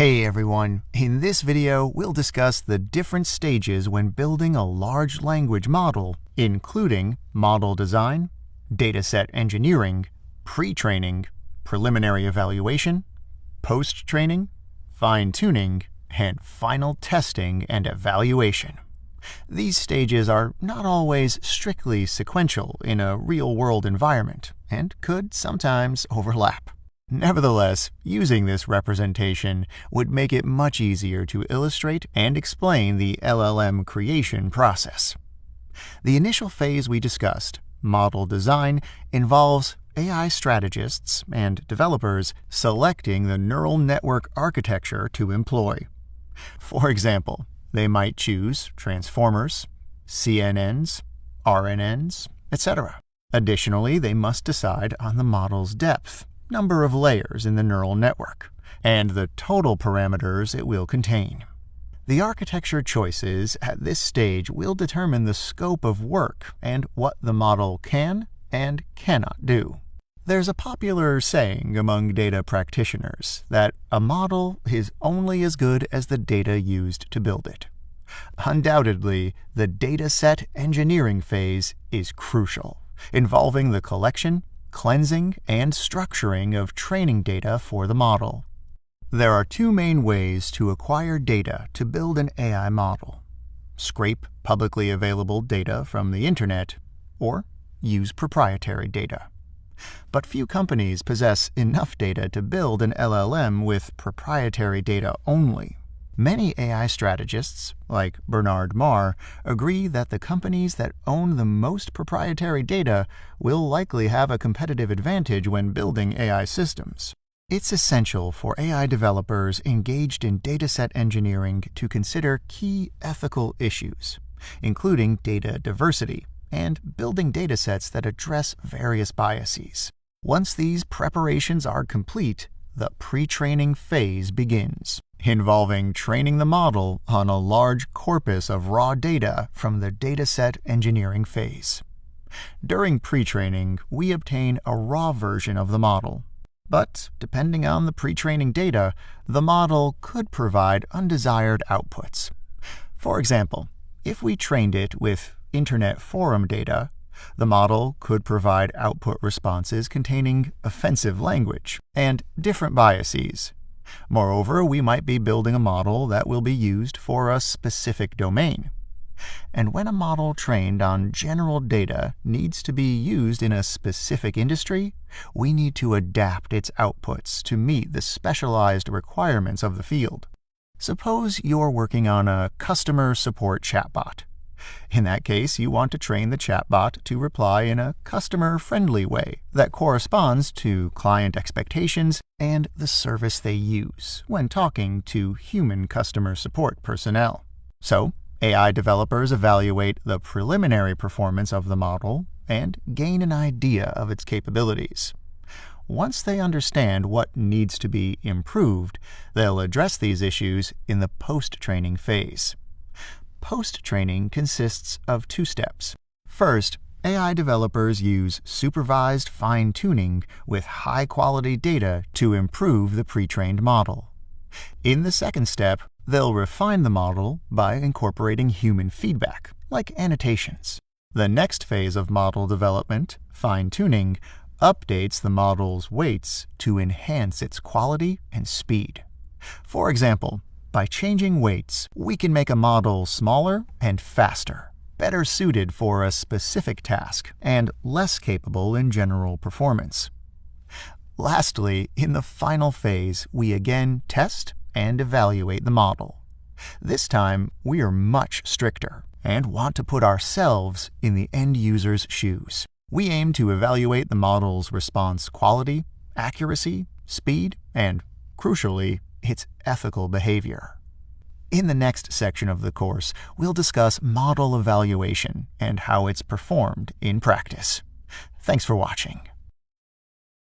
Hey everyone, in this video we'll discuss the different stages when building a large language model, including model design, dataset engineering, pre-training, preliminary evaluation, post-training, fine-tuning, and final testing and evaluation. These stages are not always strictly sequential in a real-world environment and could sometimes overlap. Nevertheless, using this representation would make it much easier to illustrate and explain the LLM creation process. The initial phase we discussed, model design, involves AI strategists and developers selecting the neural network architecture to employ. For example, they might choose transformers, CNNs, RNNs, etc. Additionally, they must decide on the model's depth, number of layers in the neural network, and the total parameters it will contain. The architecture choices at this stage will determine the scope of work and what the model can and cannot do. There's a popular saying among data practitioners that a model is only as good as the data used to build it. Undoubtedly, the dataset engineering phase is crucial, involving the collection, cleansing, and structuring of training data for the model. There are two main ways to acquire data to build an AI model: scrape publicly available data from the internet, or use proprietary data. But few companies possess enough data to build an LLM with proprietary data only. Many AI strategists, like Bernard Marr, agree that the companies that own the most proprietary data will likely have a competitive advantage when building AI systems. It's essential for AI developers engaged in dataset engineering to consider key ethical issues, including data diversity and building datasets that address various biases. Once these preparations are complete, the pre-training phase begins, involving training the model on a large corpus of raw data from the dataset engineering phase. During pre-training, we obtain a raw version of the model. But, depending on the pre-training data, the model could provide undesired outputs. For example, if we trained it with Internet forum data, the model could provide output responses containing offensive language and different biases. Moreover, we might be building a model that will be used for a specific domain. And when a model trained on general data needs to be used in a specific industry, we need to adapt its outputs to meet the specialized requirements of the field. Suppose you're working on a customer support chatbot. In that case, you want to train the chatbot to reply in a customer-friendly way that corresponds to client expectations and the service they use when talking to human customer support personnel. So, AI developers evaluate the preliminary performance of the model and gain an idea of its capabilities. Once they understand what needs to be improved, they'll address these issues in the post-training phase. Post-training consists of two steps. First, AI developers use supervised fine-tuning with high-quality data to improve the pre-trained model. In the second step, they'll refine the model by incorporating human feedback, like annotations. The next phase of model development, fine-tuning, updates the model's weights to enhance its quality and speed. For example, by changing weights, we can make a model smaller and faster, better suited for a specific task, and less capable in general performance. Lastly, in the final phase, we again test and evaluate the model. This time, we are much stricter and want to put ourselves in the end user's shoes. We aim to evaluate the model's response quality, accuracy, speed, and, crucially, its ethical behavior. In the next section of the course, we'll discuss model evaluation and how it's performed in practice. Thanks for watching.